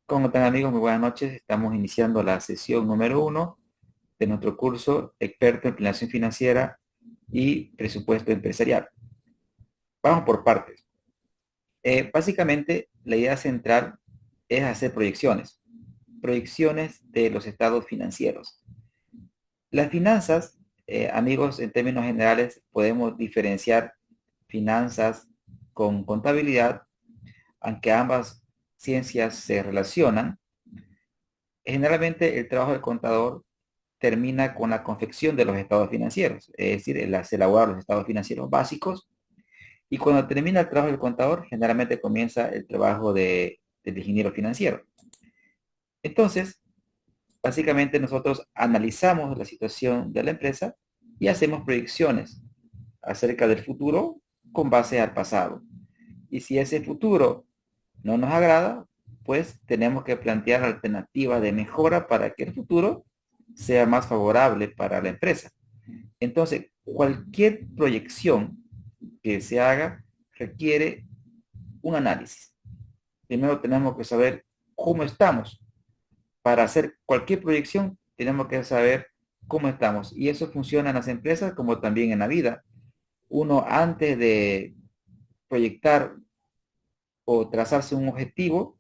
¿Cómo están amigos? Muy buenas noches. Estamos iniciando la sesión número uno de nuestro curso Experto en Planeación Financiera y Presupuesto Empresarial. Vamos por partes. Básicamente, la idea central es hacer proyecciones de los estados financieros. Las finanzas, amigos, en términos generales, podemos diferenciar finanzas con contabilidad, aunque ambas ciencias se relacionan. Generalmente el trabajo del contador termina con la confección de los estados financieros, es decir, se elaboran los estados financieros básicos y cuando termina el trabajo del contador, generalmente comienza el trabajo del ingeniero financiero. Entonces, básicamente nosotros analizamos la situación de la empresa y hacemos proyecciones acerca del futuro con base al pasado. Y si ese futuro no nos agrada, pues tenemos que plantear alternativas de mejora para que el futuro sea más favorable para la empresa. Entonces, cualquier proyección que se haga requiere un análisis. Primero tenemos que saber cómo estamos. Para hacer cualquier proyección, tenemos que saber cómo estamos. Y eso funciona en las empresas como también en la vida. Uno antes de proyectar o trazarse un objetivo,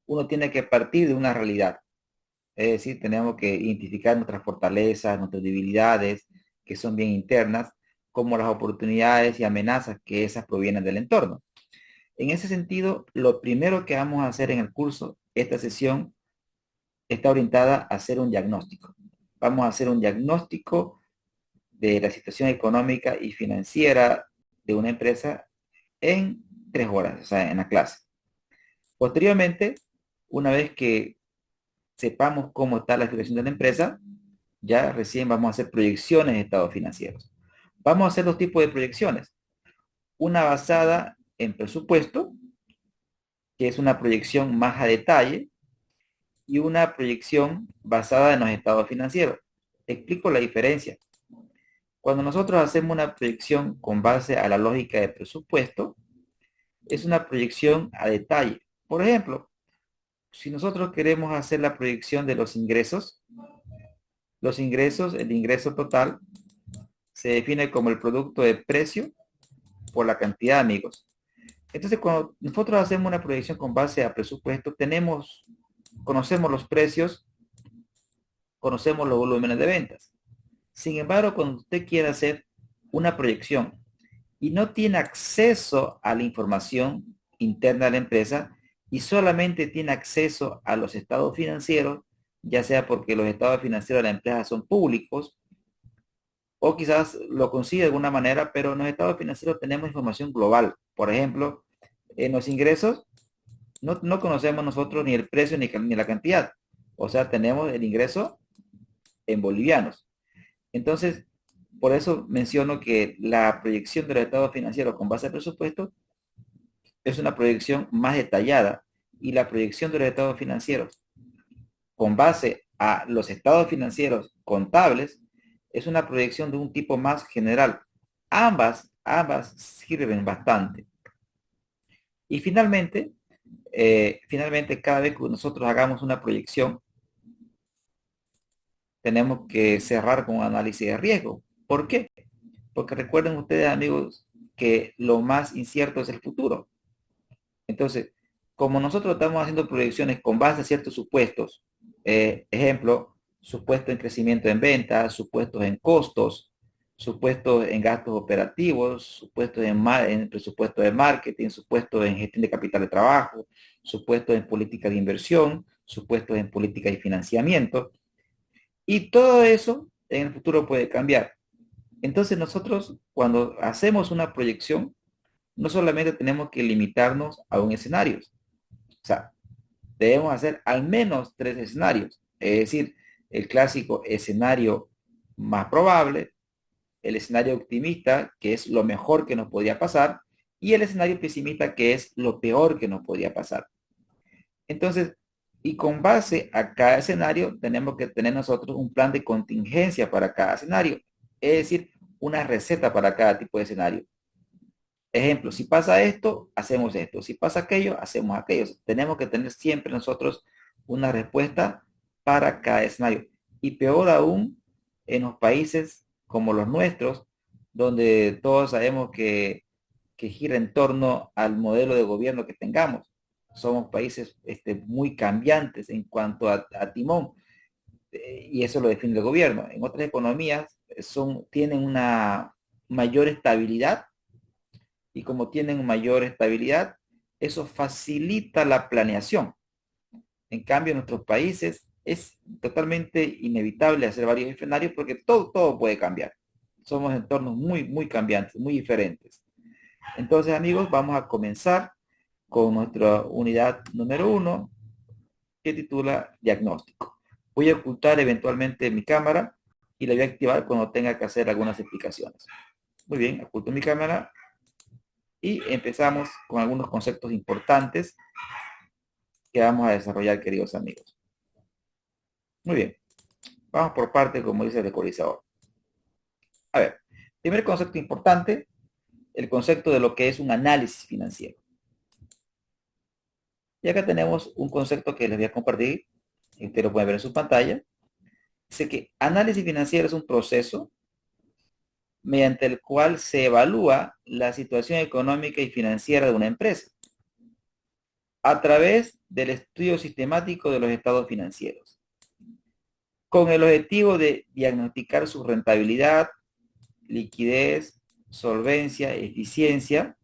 uno tiene que partir de una realidad. Es decir, tenemos que identificar nuestras fortalezas, nuestras debilidades, que son bien internas, como las oportunidades y amenazas que esas provienen del entorno. En ese sentido, lo primero que vamos a hacer en el curso, esta sesión, está orientada a hacer un diagnóstico. Vamos a hacer un diagnóstico de la situación económica y financiera de una empresa en 3 horas, o sea, en la clase. Posteriormente, una vez que sepamos cómo está la situación de la empresa, ya recién vamos a hacer proyecciones de estados financieros. Vamos a hacer dos tipos de proyecciones. Una basada en presupuesto, que es una proyección más a detalle, y una proyección basada en los estados financieros. Explico la diferencia. Cuando nosotros hacemos una proyección con base a la lógica de presupuesto, es una proyección a detalle. Por ejemplo, si nosotros queremos hacer la proyección de los ingresos, el ingreso total, se define como el producto de precio por la cantidad, amigos. Entonces, cuando nosotros hacemos una proyección con base a presupuesto, conocemos los precios, conocemos los volúmenes de ventas. Sin embargo, cuando usted quiere hacer una proyección y no tiene acceso a la información interna de la empresa y solamente tiene acceso a los estados financieros, ya sea porque los estados financieros de la empresa son públicos o quizás lo consigue de alguna manera, pero en los estados financieros tenemos información global. Por ejemplo, en los ingresos no conocemos nosotros ni el precio ni la cantidad. O sea, tenemos el ingreso en bolivianos. Entonces, por eso menciono que la proyección de los estados financieros con base al presupuesto es una proyección más detallada y la proyección de los estados financieros con base a los estados financieros contables es una proyección de un tipo más general. Ambas sirven bastante. Y finalmente, cada vez que nosotros hagamos una proyección, tenemos que cerrar con un análisis de riesgo. ¿Por qué? Porque recuerden ustedes, amigos, que lo más incierto es el futuro. Entonces, como nosotros estamos haciendo proyecciones con base a ciertos supuestos, ejemplo, supuesto en crecimiento en ventas, supuestos en costos, supuestos en gastos operativos, supuestos en presupuesto de marketing, supuestos en gestión de capital de trabajo, supuestos en política de inversión, supuestos en política de financiamiento. Y todo eso en el futuro puede cambiar. Entonces nosotros cuando hacemos una proyección, no solamente tenemos que limitarnos a un escenario, o sea, debemos hacer al menos 3 escenarios, es decir, el clásico escenario más probable, el escenario optimista, que es lo mejor que nos podría pasar, y el escenario pesimista, que es lo peor que nos podría pasar. Entonces, y con base a cada escenario, tenemos que tener nosotros un plan de contingencia para cada escenario, es decir, una receta para cada tipo de escenario. Ejemplo, si pasa esto, hacemos esto. Si pasa aquello, hacemos aquello. Tenemos que tener siempre nosotros una respuesta para cada escenario. Y peor aún en los países como los nuestros, donde todos sabemos que gira en torno al modelo de gobierno que tengamos. Somos países muy cambiantes en cuanto a timón, y eso lo define el gobierno. En otras economías tienen una mayor estabilidad, y como tienen mayor estabilidad, eso facilita la planeación. En cambio, en nuestros países es totalmente inevitable hacer varios escenarios porque todo puede cambiar. Somos entornos muy cambiantes, muy diferentes. Entonces, amigos, vamos a comenzar con nuestra unidad número 1, que titula Diagnóstico. Voy a ocultar eventualmente mi cámara y la voy a activar cuando tenga que hacer algunas explicaciones. Muy bien, oculto mi cámara y empezamos con algunos conceptos importantes que vamos a desarrollar, queridos amigos. Muy bien, vamos por parte, como dice el decorizador. A ver, primer concepto importante, el concepto de lo que es un análisis financiero. Y acá tenemos un concepto que les voy a compartir, y ustedes lo pueden ver en su pantalla. Dice que análisis financiero es un proceso mediante el cual se evalúa la situación económica y financiera de una empresa a través del estudio sistemático de los estados financieros, con el objetivo de diagnosticar su rentabilidad, liquidez, solvencia, eficiencia,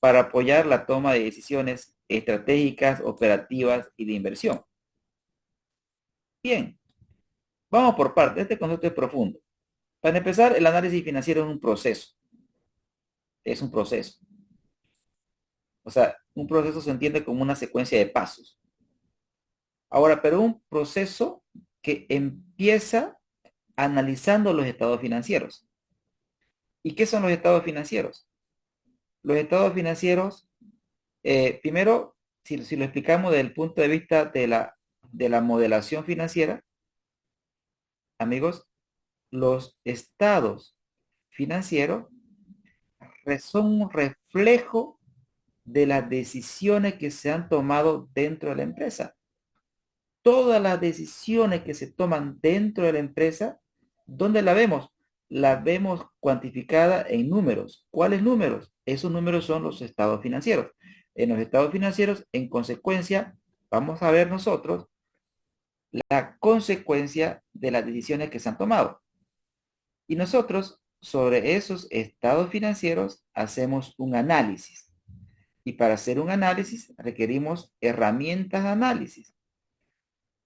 para apoyar la toma de decisiones estratégicas, operativas y de inversión. Bien, vamos por partes. Este concepto es profundo. Para empezar, el análisis financiero es un proceso. Es un proceso. O sea, un proceso se entiende como una secuencia de pasos. Ahora, pero un proceso que empieza analizando los estados financieros. ¿Y qué son los estados financieros? Los estados financieros, primero, si lo explicamos desde el punto de vista de la modelación financiera, amigos, los estados financieros son un reflejo de las decisiones que se han tomado dentro de la empresa. Todas las decisiones que se toman dentro de la empresa, ¿dónde la vemos? La vemos cuantificada en números. ¿Cuáles números? Esos números son los estados financieros. En los estados financieros, en consecuencia, vamos a ver nosotros la consecuencia de las decisiones que se han tomado. Y nosotros, sobre esos estados financieros, hacemos un análisis. Y para hacer un análisis requerimos herramientas de análisis.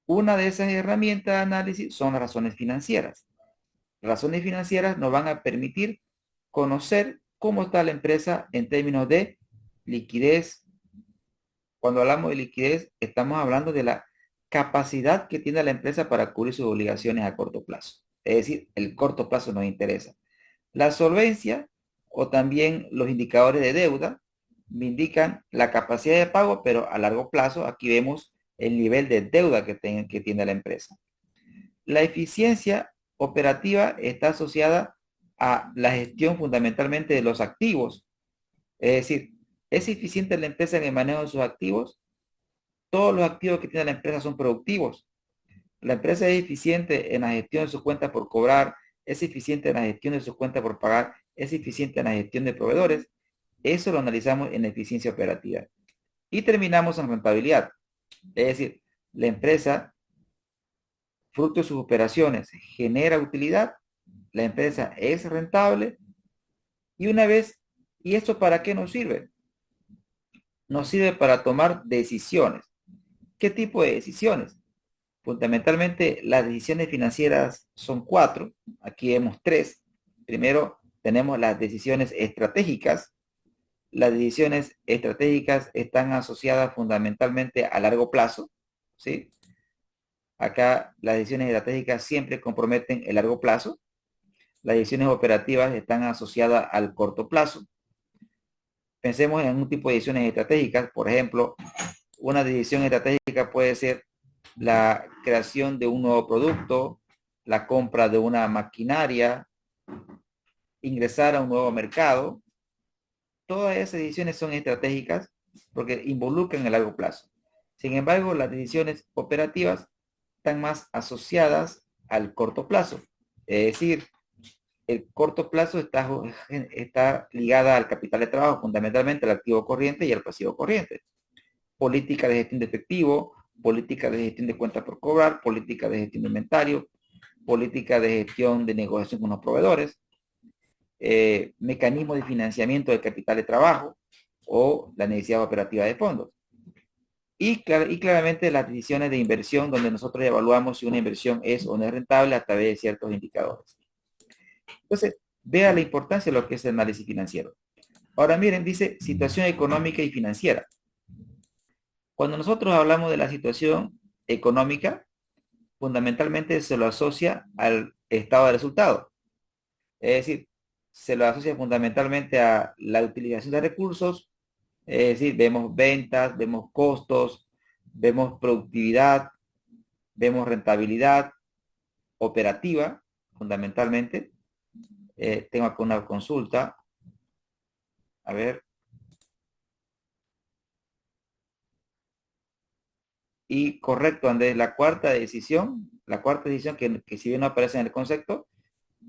Una de esas herramientas de análisis son las razones financieras. Razones financieras nos van a permitir conocer cómo está la empresa en términos de liquidez. Cuando hablamos de liquidez, estamos hablando de la capacidad que tiene la empresa para cubrir sus obligaciones a corto plazo. Es decir, el corto plazo nos interesa. La solvencia o también los indicadores de deuda me indican la capacidad de pago, pero a largo plazo aquí vemos el nivel de deuda que tiene la empresa. La eficiencia operativa está asociada a la gestión fundamentalmente de los activos. Es decir, ¿es eficiente la empresa en el manejo de sus activos? Todos los activos que tiene la empresa son productivos. La empresa es eficiente en la gestión de sus cuentas por cobrar, es eficiente en la gestión de sus cuentas por pagar, es eficiente en la gestión de proveedores. Eso lo analizamos en la eficiencia operativa. Y terminamos en rentabilidad. Es decir, la empresa, fruto de sus operaciones, genera utilidad, la empresa es rentable y una vez, ¿y esto para qué nos sirve? Nos sirve para tomar decisiones. ¿Qué tipo de decisiones? Fundamentalmente, las decisiones financieras son 4. Aquí vemos 3. Primero, tenemos las decisiones estratégicas. Las decisiones estratégicas están asociadas fundamentalmente a largo plazo, ¿sí? Acá las decisiones estratégicas siempre comprometen el largo plazo. Las decisiones operativas están asociadas al corto plazo. Pensemos en un tipo de decisiones estratégicas. Por ejemplo, una decisión estratégica puede ser la creación de un nuevo producto, la compra de una maquinaria, ingresar a un nuevo mercado. todas esas decisiones son estratégicas porque involucran el largo plazo. Sin embargo, las decisiones operativas están más asociadas al corto plazo. Es decir, el corto plazo está ligada al capital de trabajo, fundamentalmente al activo corriente y al pasivo corriente. Política de gestión de efectivo, política de gestión de cuentas por cobrar, política de gestión de inventario, política de gestión de negociación con los proveedores, mecanismo de financiamiento del capital de trabajo o la necesidad operativa de fondos. Y claramente las decisiones de inversión, donde nosotros evaluamos si una inversión es o no es rentable a través de ciertos indicadores. Entonces, vea la importancia de lo que es el análisis financiero. Ahora miren, dice situación económica y financiera. Cuando nosotros hablamos de la situación económica, fundamentalmente se lo asocia al estado de resultado. Es decir, se lo asocia fundamentalmente a la utilización de recursos, es decir, vemos ventas, vemos costos, vemos productividad, vemos rentabilidad operativa, fundamentalmente. Tengo acá una consulta. A ver. Y correcto, Andrés, la cuarta decisión que si bien no aparece en el concepto,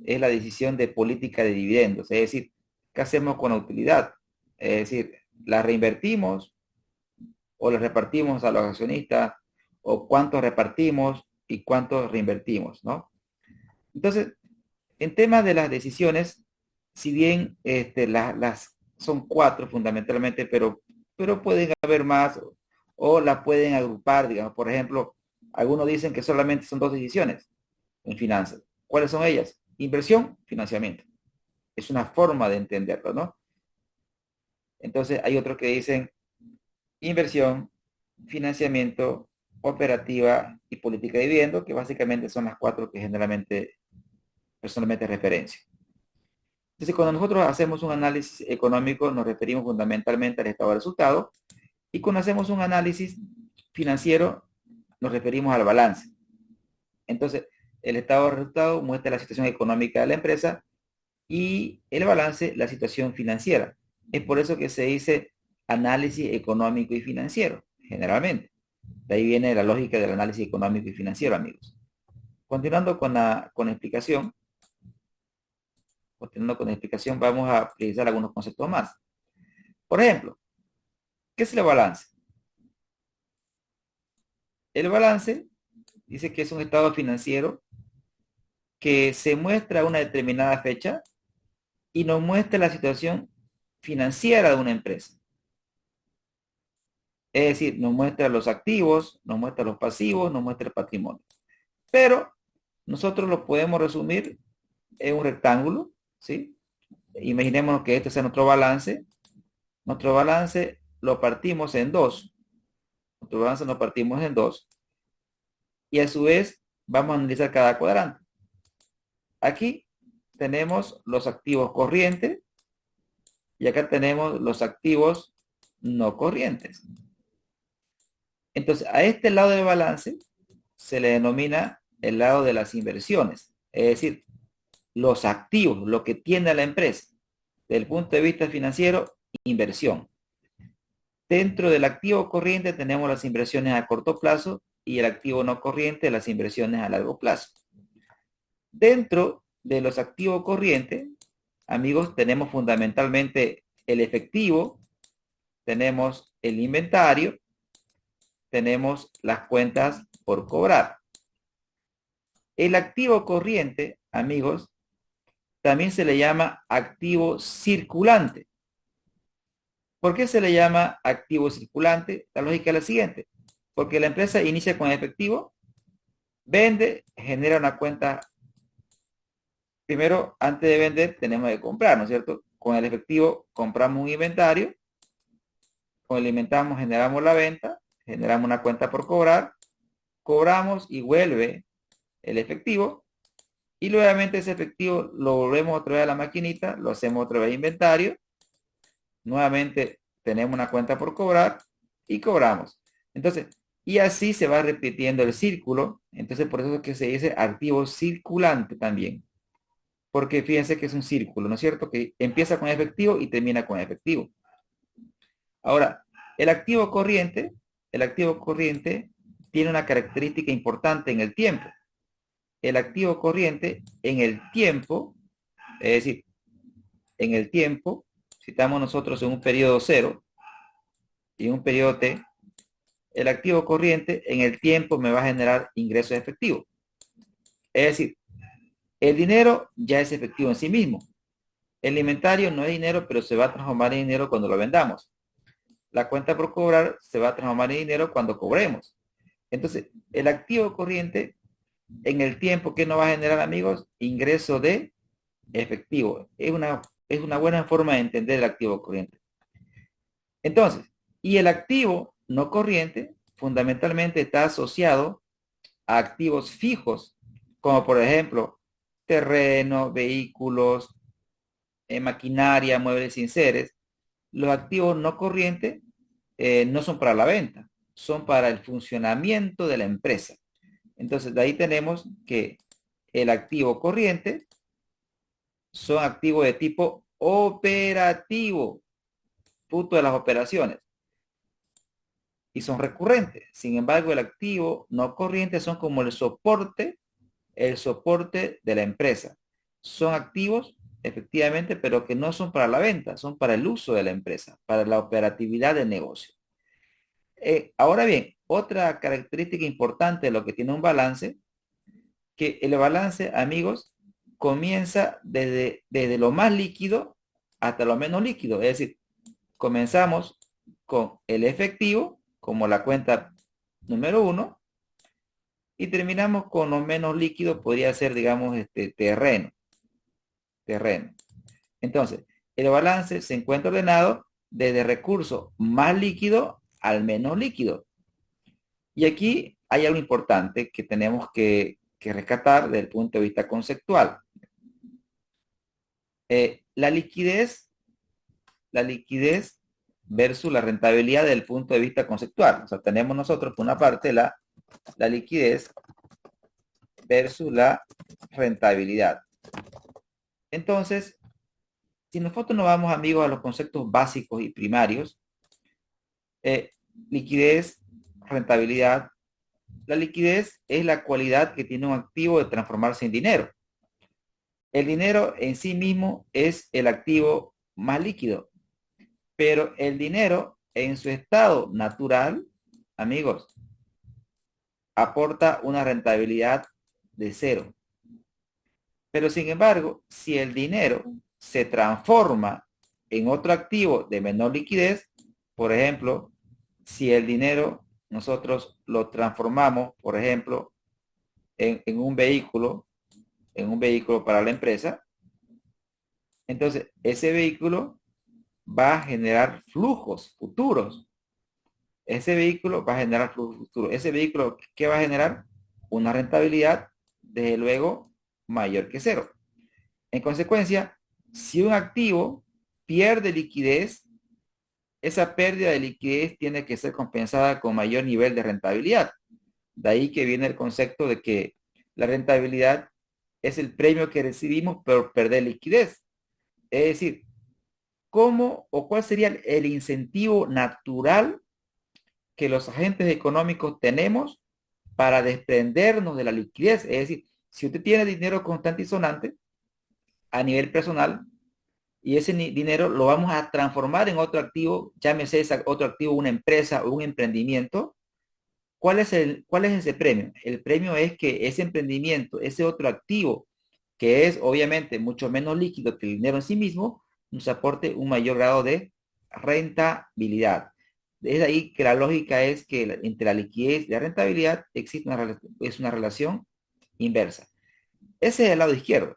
es la decisión de política de dividendos. Es decir, ¿qué hacemos con la utilidad? Es decir, ¿la reinvertimos o la repartimos a los accionistas? ¿O cuánto repartimos y cuánto reinvertimos? ¿No? Entonces, en temas de las decisiones, si bien las son cuatro fundamentalmente, pero pueden haber más o las pueden agrupar, digamos, por ejemplo, algunos dicen que solamente son dos decisiones en finanzas. ¿Cuáles son ellas? Inversión, financiamiento. Es una forma de entenderlo, ¿no? Entonces hay otros que dicen inversión, financiamiento, operativa y política de dividendo, que básicamente son las cuatro que generalmente, personalmente referencio. Entonces, cuando nosotros hacemos un análisis económico, nos referimos fundamentalmente al estado de resultado, y cuando hacemos un análisis financiero, nos referimos al balance. Entonces, el estado de resultado muestra la situación económica de la empresa y el balance, la situación financiera. Es por eso que se dice análisis económico y financiero, generalmente. De ahí viene la lógica del análisis económico y financiero, amigos. Continuando con la explicación, vamos a utilizar algunos conceptos más. Por ejemplo, ¿qué es el balance? El balance dice que es un estado financiero que se muestra a una determinada fecha y nos muestra la situación financiera de una empresa. Es decir, nos muestra los activos, nos muestra los pasivos, nos muestra el patrimonio. Pero nosotros lo podemos resumir en un rectángulo, ¿sí? Imaginémonos que este sea nuestro balance. Nuestro balance lo partimos en dos. Nuestro balance lo partimos en dos. Y a su vez vamos a analizar cada cuadrante. Aquí tenemos los activos corrientes y acá tenemos los activos no corrientes. Entonces, a este lado del balance se le denomina el lado de las inversiones, es decir, los activos, lo que tiene la empresa. Desde el punto de vista financiero, inversión. Dentro del activo corriente tenemos las inversiones a corto plazo y el activo no corriente, las inversiones a largo plazo. Dentro de los activos corrientes, amigos, tenemos fundamentalmente el efectivo, tenemos el inventario, tenemos las cuentas por cobrar. El activo corriente, amigos, también se le llama activo circulante. ¿Por qué se le llama activo circulante? La lógica es la siguiente. Porque la empresa inicia con efectivo, vende, genera una cuenta. Primero, antes de vender, tenemos que comprar, ¿no es cierto? Con el efectivo compramos un inventario, con el inventario generamos la venta, generamos una cuenta por cobrar, cobramos y vuelve el efectivo, y nuevamente ese efectivo lo volvemos otra vez a la maquinita, lo hacemos otra vez inventario, nuevamente tenemos una cuenta por cobrar y cobramos. Entonces, y así se va repitiendo el círculo. Entonces, por eso es que se dice activo circulante también. porque fíjense que es un círculo, ¿no es cierto? Que empieza con efectivo y termina con efectivo. Ahora, el activo corriente, el activo corriente tiene una característica importante en el tiempo. El activo corriente en el tiempo, es decir, en el tiempo, si estamos nosotros en un periodo cero y un periodo T, el activo corriente en el tiempo me va a generar ingresos efectivos. Es decir, el dinero ya es efectivo en sí mismo. El inventario no es dinero, pero se va a transformar en dinero cuando lo vendamos. La cuenta por cobrar se va a transformar en dinero cuando cobremos. Entonces, el activo corriente en el tiempo que nos va a generar, amigos, ingreso de efectivo. Es una buena forma de entender el activo corriente. Entonces, y el activo no corriente fundamentalmente está asociado a activos fijos, como por ejemplo terreno, vehículos, maquinaria, muebles sin seres. Los activos no corrientes no son para la venta, son para el funcionamiento de la empresa. Entonces, de ahí tenemos que el activo corriente son activos de tipo operativo, fruto de las operaciones, y son recurrentes. Sin embargo, el activo no corriente son como el soporte de la empresa. Son activos, efectivamente, pero que no son para la venta, son para el uso de la empresa, para la operatividad del negocio. Ahora bien, otra característica importante de lo que tiene un balance, que el balance, amigos, comienza desde lo más líquido hasta lo menos líquido. Es decir, comenzamos con el efectivo, como la cuenta número 1, y terminamos con lo menos líquido, podría ser, digamos, terreno. Entonces, el balance se encuentra ordenado desde recurso más líquido al menos líquido. Y aquí hay algo importante que tenemos que rescatar desde el punto de vista conceptual. La liquidez versus la rentabilidad desde el punto de vista conceptual. O sea, tenemos nosotros por una parte la liquidez versus la rentabilidad. Entonces, si nosotros nos vamos, amigos, a los conceptos básicos y primarios, liquidez, rentabilidad. La liquidez es la cualidad que tiene un activo de transformarse en dinero. El dinero en sí mismo es el activo más líquido, pero el dinero en su estado natural, amigos, aporta una rentabilidad de cero. Pero sin embargo, si el dinero se transforma en otro activo de menor liquidez, por ejemplo, si el dinero nosotros lo transformamos, por ejemplo, en en un vehículo para la empresa, entonces ese vehículo va a generar flujos futuros. Ese vehículo va a generar flujos futuros. Ese vehículo, ¿qué va a generar? Una rentabilidad, desde luego, mayor que cero. En consecuencia, si un activo pierde liquidez, esa pérdida de liquidez tiene que ser compensada con mayor nivel de rentabilidad. De ahí que viene el concepto de que la rentabilidad es el premio que recibimos por perder liquidez. Es decir, ¿cómo o cuál sería el incentivo natural que los agentes económicos tenemos para desprendernos de la liquidez? Es decir, si usted tiene dinero constante y sonante a nivel personal, y ese dinero lo vamos a transformar en otro activo, llámese ese otro activo una empresa o un emprendimiento. ¿Cuál es ese premio? El premio es que ese emprendimiento, ese otro activo, que es obviamente mucho menos líquido que el dinero en sí mismo, nos aporte un mayor grado de rentabilidad. Es ahí que la lógica es que entre la liquidez y la rentabilidad existe una relación inversa. Ese es el lado izquierdo.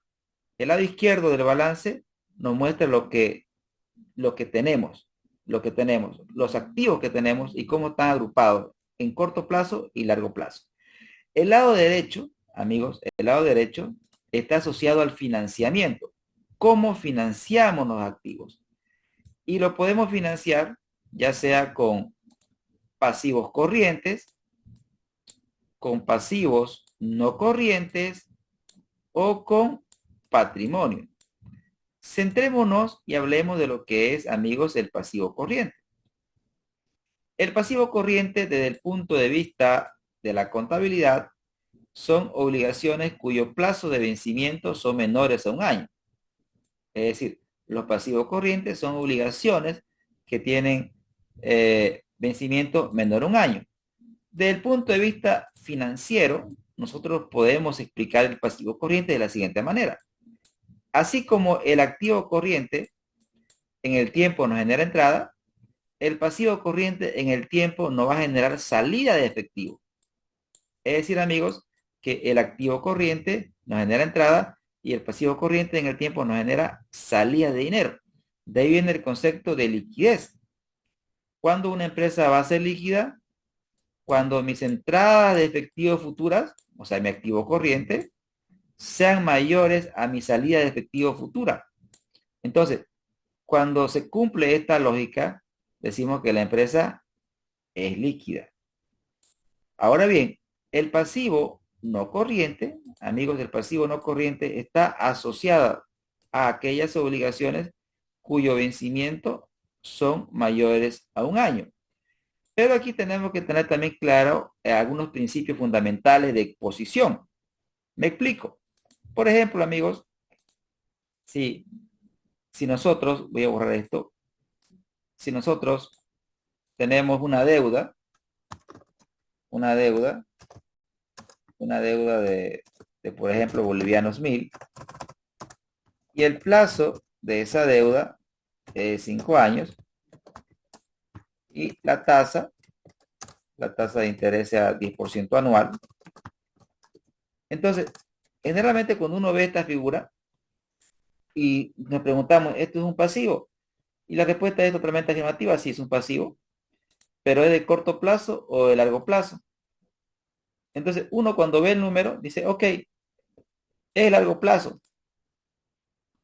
El lado izquierdo del balance nos muestra lo que tenemos, los activos que tenemos y cómo están agrupados en corto plazo y largo plazo. El lado derecho, amigos, el lado derecho está asociado al financiamiento. ¿Cómo financiamos los activos? Y lo podemos financiar ya sea con pasivos corrientes, con pasivos no corrientes o con patrimonio. Centrémonos y hablemos de lo que es, amigos, el pasivo corriente. El pasivo corriente, desde el punto de vista de la contabilidad, son obligaciones cuyo plazo de vencimiento son menores a un año. Es decir, los pasivos corrientes son obligaciones que tienen vencimiento menor a un año. Desde el punto de vista financiero, nosotros podemos explicar el pasivo corriente de la siguiente manera. Así como el activo corriente en el tiempo nos genera entrada, el pasivo corriente en el tiempo nos va a generar salida de efectivo. Es decir, amigos, que el activo corriente nos genera entrada y el pasivo corriente en el tiempo nos genera salida de dinero. De ahí viene el concepto de liquidez. ¿Cuándo una empresa va a ser líquida? Cuando mis entradas de efectivo futuras, o sea, mi activo corriente, sean mayores a mi salida de efectivo futura. Entonces, cuando se cumple esta lógica, decimos que la empresa es líquida. Ahora bien, el pasivo no corriente, amigos, del pasivo no corriente está asociado a aquellas obligaciones cuyo vencimiento son mayores a un año. Pero aquí tenemos que tener también claro algunos principios fundamentales de exposición. Me explico. Por ejemplo, amigos, si, si nosotros, voy a borrar esto, si nosotros tenemos una deuda de por ejemplo, bolivianos 1000, y el plazo de esa deuda es 5 años, y la tasa de interés sea 10% anual. Entonces, generalmente cuando uno ve esta figura y nos preguntamos, ¿esto es un pasivo? Y la respuesta es totalmente afirmativa, sí es un pasivo, pero ¿es de corto plazo o de largo plazo? Entonces, uno cuando ve el número dice, ok, es largo plazo,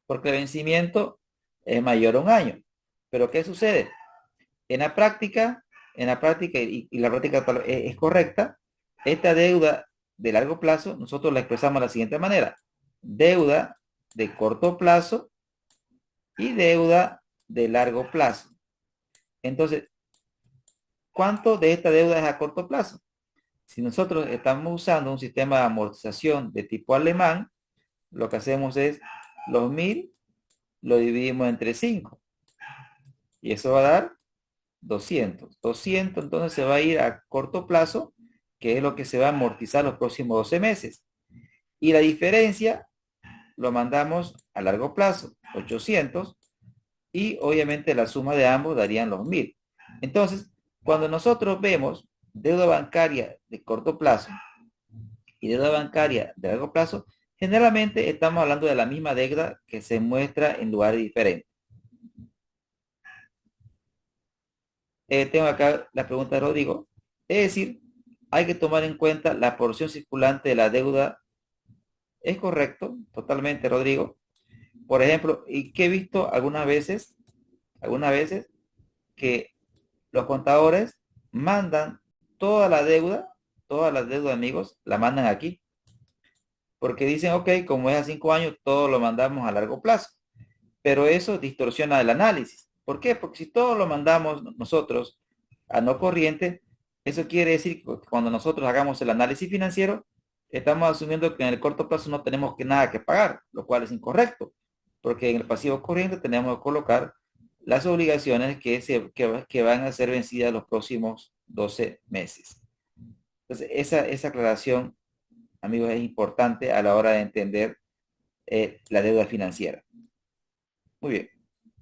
porque el vencimiento es mayor a un año. Pero ¿qué sucede? En la práctica, y la práctica es correcta, esta deuda de largo plazo, nosotros la expresamos de la siguiente manera. Deuda de corto plazo y deuda de largo plazo. Entonces, ¿cuánto de esta deuda es a corto plazo? Si nosotros estamos usando un sistema de amortización de tipo alemán, lo que hacemos es los 1000 lo dividimos entre 5 y eso va a dar 200. 200 entonces se va a ir a corto plazo, que es lo que se va a amortizar los próximos 12 meses. Y la diferencia lo mandamos a largo plazo, 800, y obviamente la suma de ambos darían los 1000. Entonces, cuando nosotros vemos deuda bancaria de corto plazo y deuda bancaria de largo plazo, generalmente estamos hablando de la misma deuda que se muestra en lugares diferentes. Tengo acá la pregunta de Rodrigo. Es decir, hay que tomar en cuenta la porción circulante de la deuda. Es correcto, totalmente, Rodrigo. Por ejemplo, y que he visto algunas veces que los contadores mandan toda la deuda, amigos, la mandan aquí. Porque dicen, ok, como es a 5 años, todo lo mandamos a largo plazo. Pero eso distorsiona el análisis. ¿Por qué? Porque si todo lo mandamos nosotros a no corriente, eso quiere decir que cuando nosotros hagamos el análisis financiero, estamos asumiendo que en el corto plazo no tenemos nada que pagar, lo cual es incorrecto, porque en el pasivo corriente tenemos que colocar las obligaciones que van a ser vencidas los próximos 12 meses. Entonces, esa aclaración, amigos, es importante a la hora de entender la deuda financiera. Muy bien.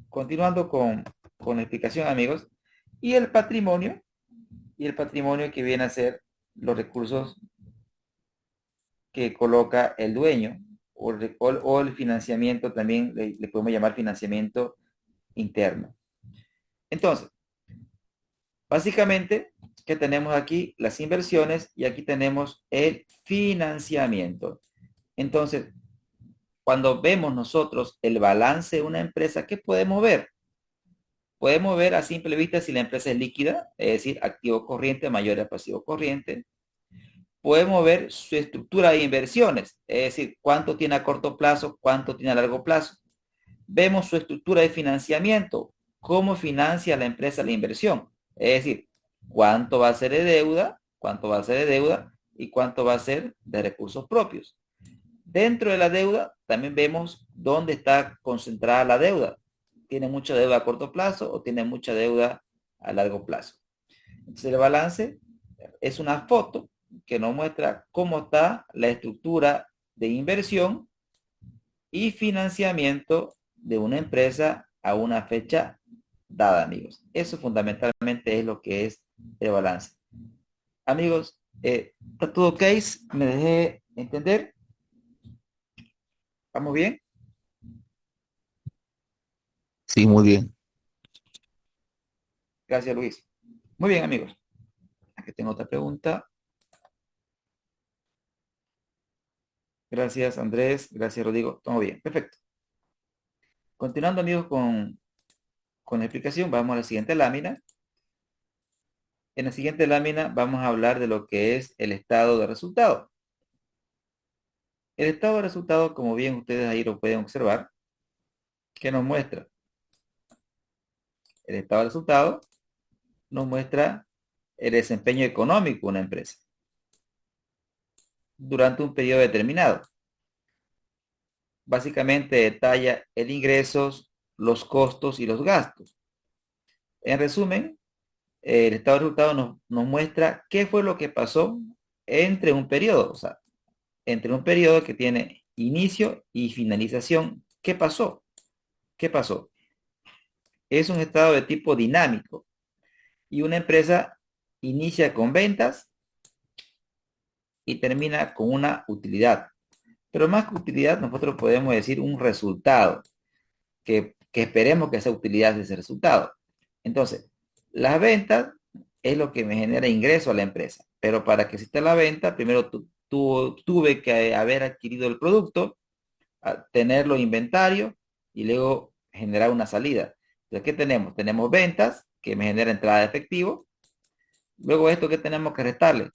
Continuando con la explicación, amigos, y el patrimonio que viene a ser los recursos que coloca el dueño o el financiamiento, también le podemos llamar financiamiento interno. Entonces, básicamente, ¿qué tenemos aquí? Las inversiones y aquí tenemos el financiamiento. Entonces, cuando vemos nosotros el balance de una empresa, ¿qué podemos ver? Podemos ver a simple vista si la empresa es líquida, es decir, activo corriente mayor a pasivo corriente. podemos ver su estructura de inversiones, es decir, cuánto tiene a corto plazo, cuánto tiene a largo plazo. Vemos su estructura de financiamiento, cómo financia la empresa la inversión, es decir, cuánto va a ser de deuda, cuánto va a ser de deuda y cuánto va a ser de recursos propios. Dentro de la deuda también vemos dónde está concentrada la deuda. ¿Tiene mucha deuda a corto plazo o tiene mucha deuda a largo plazo? Entonces el balance es una foto que nos muestra cómo está la estructura de inversión y financiamiento de una empresa a una fecha dada, amigos. Eso fundamentalmente es lo que es el balance. Amigos, ¿está todo ok? ¿Me dejé entender? ¿Vamos bien? Sí, muy bien. Gracias, Luis. Muy bien, amigos. Aquí tengo otra pregunta. Gracias, Andrés. Gracias, Rodrigo. Todo bien. Perfecto. Continuando, amigos, con la explicación, vamos a la siguiente lámina. En la siguiente lámina vamos a hablar de lo que es el estado de resultado. El estado de resultado, como bien ustedes ahí lo pueden observar, ¿qué nos muestra? El estado de resultado nos muestra el desempeño económico de una empresa durante un periodo determinado. Básicamente detalla el ingresos, los costos y los gastos. En resumen, el estado de resultado nos muestra qué fue lo que pasó entre un periodo, o sea, entre un periodo que tiene inicio y finalización. ¿Qué pasó? ¿Qué pasó? Es un estado de tipo dinámico y una empresa inicia con ventas y termina con una utilidad. Pero más que utilidad, nosotros podemos decir un resultado, que esperemos que esa utilidad sea ese resultado. Entonces, las ventas es lo que me genera ingreso a la empresa, pero para que exista la venta, primero tuve que haber adquirido el producto, tenerlo en inventario y luego generar una salida. Entonces, ¿qué tenemos? Tenemos ventas que me genera entrada de efectivo. Luego esto que tenemos que restarle.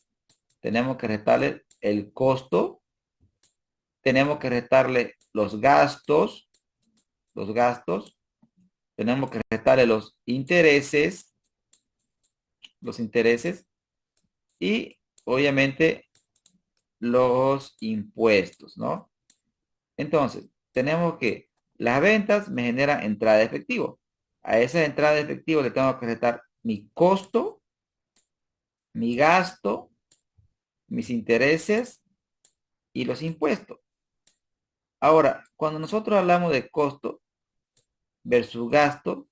Tenemos que restarle el costo, tenemos que restarle los gastos, tenemos que restarle los intereses y obviamente los impuestos, ¿no? Entonces, tenemos que las ventas me generan entrada de efectivo. A esa entrada de efectivo le tengo que restar mi costo, mi gasto, mis intereses y los impuestos. Ahora, cuando nosotros hablamos de costo versus gasto,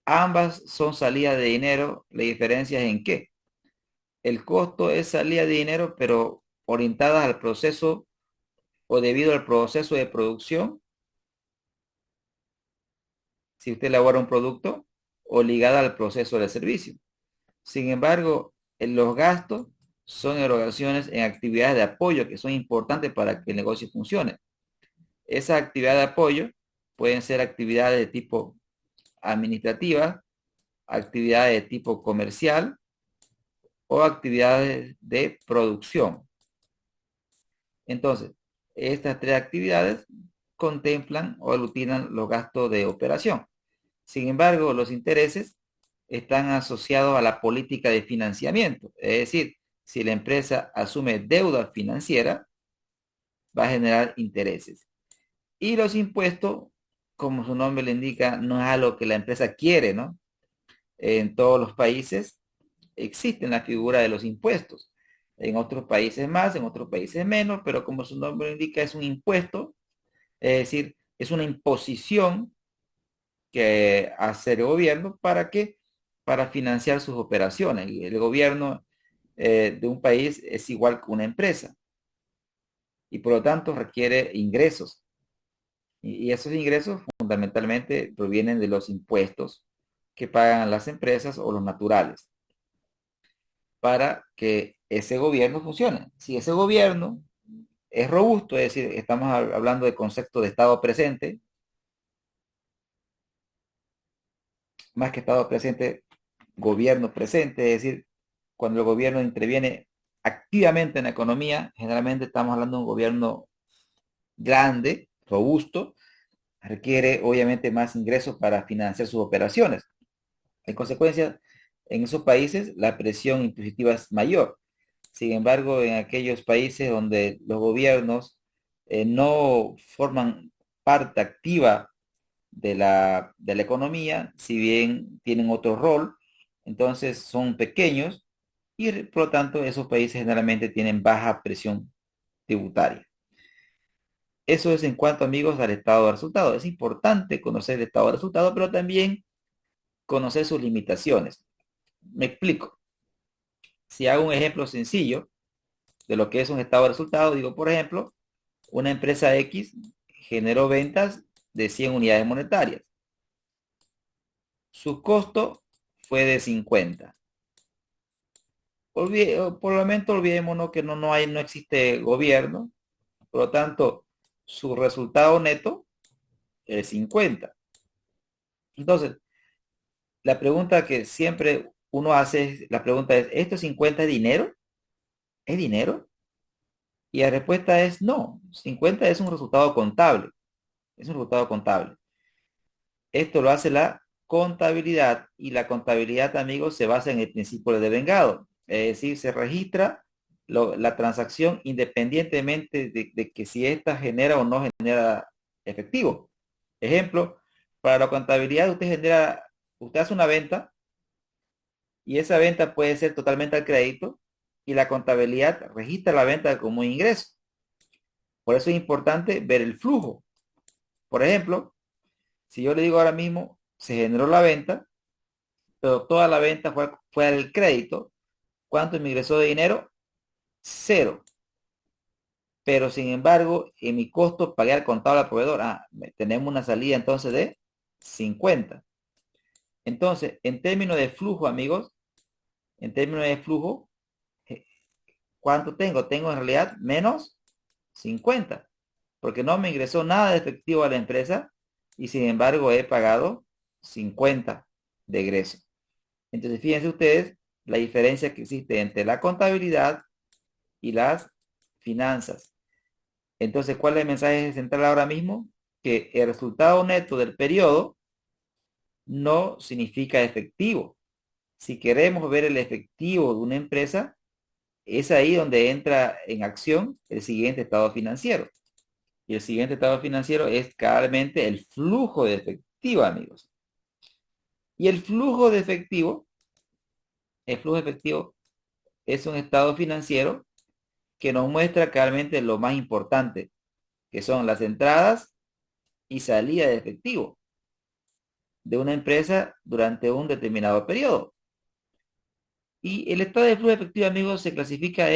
ambas son salida de dinero. La diferencia es en qué. El costo es salida de dinero, pero orientada al proceso o debido al proceso de producción, si usted elabora un producto, o ligada al proceso de servicio. Sin embargo, los gastos son erogaciones en actividades de apoyo que son importantes para que el negocio funcione. Esas actividades de apoyo pueden ser actividades de tipo administrativa, actividades de tipo comercial o actividades de producción. Entonces, estas tres actividades contemplan o aglutinan los gastos de operación. Sin embargo, los intereses están asociados a la política de financiamiento. Es decir, si la empresa asume deuda financiera, va a generar intereses. Y los impuestos, como su nombre le indica, no es algo que la empresa quiere, ¿no? En todos los países existe la figura de los impuestos. En otros países más, en otros países menos, pero como su nombre indica, es un impuesto, es decir, es una imposición que hace el gobierno para que para financiar sus operaciones. Y el gobierno de un país es igual que una empresa y por lo tanto requiere ingresos. Y esos ingresos fundamentalmente provienen de los impuestos que pagan las empresas o los naturales para que ese gobierno funcione. Si ese gobierno es robusto, es decir, estamos hablando de concepto de estado presente, más que estado presente, gobierno presente, es decir, cuando el gobierno interviene activamente en la economía, generalmente estamos hablando de un gobierno grande, robusto, requiere obviamente más ingresos para financiar sus operaciones. En consecuencia, en esos países la presión impositiva es mayor. Sin embargo, en aquellos países donde los gobiernos no forman parte activa de la economía, si bien tienen otro rol, entonces son pequeños y por lo tanto esos países generalmente tienen baja presión tributaria. Eso es en cuanto, amigos, al estado de resultado. Es importante conocer el estado de resultado, pero también conocer sus limitaciones. Me explico. Si hago un ejemplo sencillo de lo que es un estado de resultado, digo, por ejemplo, una empresa X generó ventas de 100 unidades monetarias. Su costo fue de 50. Por el momento olvidémonos que no existe gobierno, por lo tanto, su resultado neto es 50. Entonces, la pregunta que siempre uno hace, la pregunta es, ¿esto 50 es dinero? ¿Es dinero? Y la respuesta es no, 50 es un resultado contable, es un resultado contable. Esto lo hace la contabilidad y la contabilidad, amigos, se basa en el principio de devengado. Es decir, se registra la transacción independientemente de que si ésta genera o no genera efectivo. Ejemplo, para la contabilidad usted hace una venta y esa venta puede ser totalmente al crédito y la contabilidad registra la venta como un ingreso. Por eso es importante ver el flujo. Por ejemplo, si yo le digo ahora mismo, se generó la venta, pero toda la venta fue al crédito, ¿cuánto me ingresó de dinero? Cero. Pero sin embargo, en mi costo pagué al contado al proveedor. Tenemos una salida entonces de 50. Entonces, en términos de flujo, amigos, en términos de flujo, eh, ¿cuánto tengo? Tengo en realidad menos 50, porque no me ingresó nada de efectivo a la empresa y sin embargo he pagado 50 de egreso. Entonces, fíjense ustedes la diferencia que existe entre la contabilidad y las finanzas. Entonces, ¿cuál es el mensaje central ahora mismo? Que el resultado neto del periodo no significa efectivo. Si queremos ver el efectivo de una empresa, es ahí donde entra en acción el siguiente estado financiero. Y el siguiente estado financiero es claramente el flujo de efectivo, amigos. Y el flujo de efectivo es un estado financiero que nos muestra claramente lo más importante, que son las entradas y salida de efectivo de una empresa durante un determinado periodo. Y el estado de flujo de efectivo, amigos, se clasifica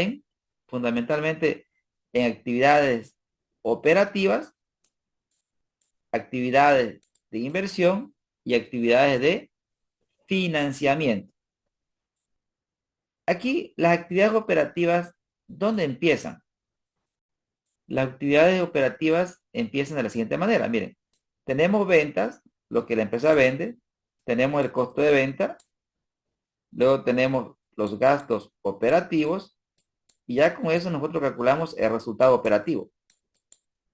fundamentalmente, en actividades operativas, actividades de inversión y actividades de financiamiento. Aquí las actividades operativas, ¿dónde empiezan? Las actividades operativas empiezan de la siguiente manera. Miren, tenemos ventas, lo que la empresa vende, tenemos el costo de venta, luego tenemos los gastos operativos y ya con eso nosotros calculamos el resultado operativo.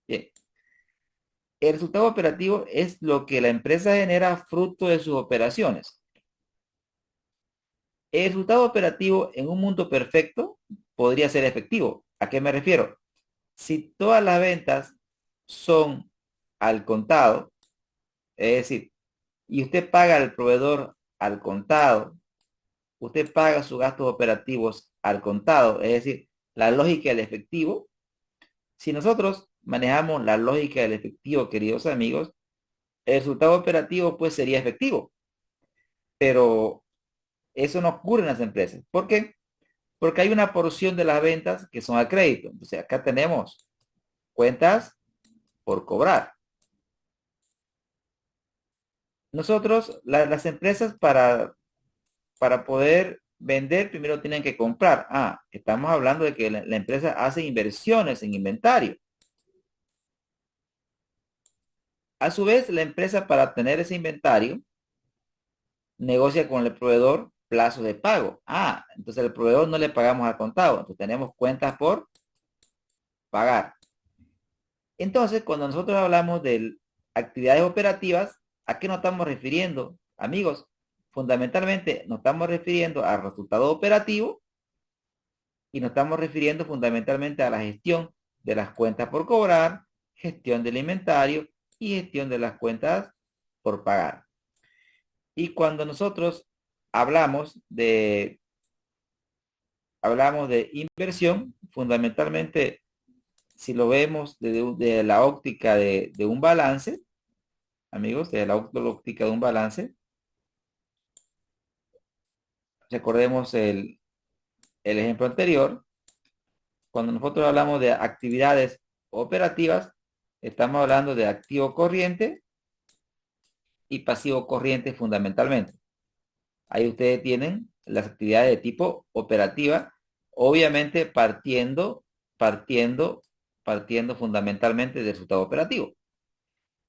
Bien, el resultado operativo es lo que la empresa genera fruto de sus operaciones. El resultado operativo en un mundo perfecto podría ser efectivo. ¿A qué me refiero? Si todas las ventas son al contado, es decir, y usted paga al proveedor al contado, usted paga sus gastos operativos al contado, es decir, la lógica del efectivo. Si nosotros manejamos la lógica del efectivo, queridos amigos, el resultado operativo pues sería efectivo, pero eso no ocurre en las empresas. ¿Por qué? Porque hay una porción de las ventas que son a crédito. Entonces acá tenemos cuentas por cobrar. Nosotros, las empresas para poder vender, primero tienen que comprar. Estamos hablando de que la empresa hace inversiones en inventario. A su vez, la empresa para tener ese inventario negocia con el proveedor plazo de pago. Ah, entonces el proveedor no le pagamos al contado. Entonces tenemos cuentas por pagar. Entonces, cuando nosotros hablamos de actividades operativas, ¿a qué nos estamos refiriendo, amigos? Fundamentalmente nos estamos refiriendo al resultado operativo y nos estamos refiriendo fundamentalmente a la gestión de las cuentas por cobrar, gestión del inventario y gestión de las cuentas por pagar. Y cuando nosotros hablamos de, hablamos de inversión, fundamentalmente, si lo vemos de la óptica de un balance, amigos, de la óptica de un balance, recordemos el ejemplo anterior, cuando nosotros hablamos de actividades operativas, estamos hablando de activo corriente y pasivo corriente fundamentalmente. Ahí ustedes tienen las actividades de tipo operativa, obviamente partiendo fundamentalmente del resultado operativo.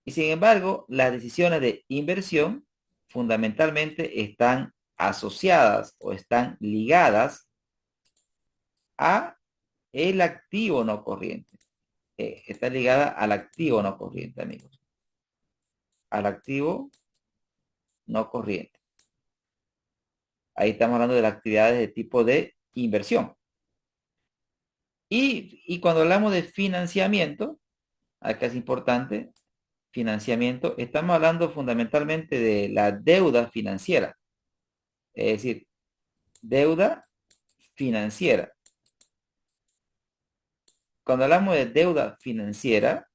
Y sin embargo, las decisiones de inversión fundamentalmente están asociadas o están ligadas a el activo no corriente. Está ligada al activo no corriente, amigos. Al activo no corriente. Ahí estamos hablando de las actividades de tipo de inversión. Y cuando hablamos de financiamiento, acá es importante, financiamiento, estamos hablando fundamentalmente de la deuda financiera. Es decir, deuda financiera. Cuando hablamos de deuda financiera,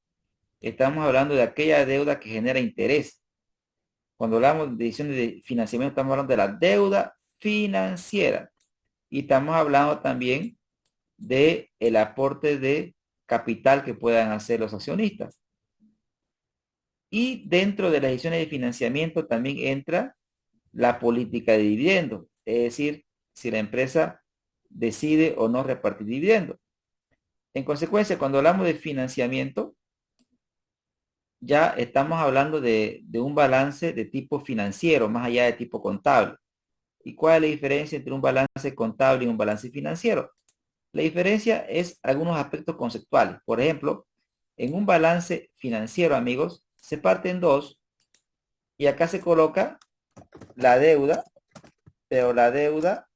estamos hablando de aquella deuda que genera interés. Cuando hablamos de decisiones de financiamiento, estamos hablando de la deuda financiera. Y estamos hablando también de el aporte de capital que puedan hacer los accionistas. Y dentro de las decisiones de financiamiento también entra la política de dividendos, es decir, si la empresa decide o no repartir dividendos. En consecuencia, cuando hablamos de financiamiento, ya estamos hablando de un balance de tipo financiero, más allá de tipo contable. ¿Y cuál es la diferencia entre un balance contable y un balance financiero? La diferencia es algunos aspectos conceptuales. Por ejemplo, en un balance financiero, amigos, se parte en dos y acá se coloca la deuda, pero la deuda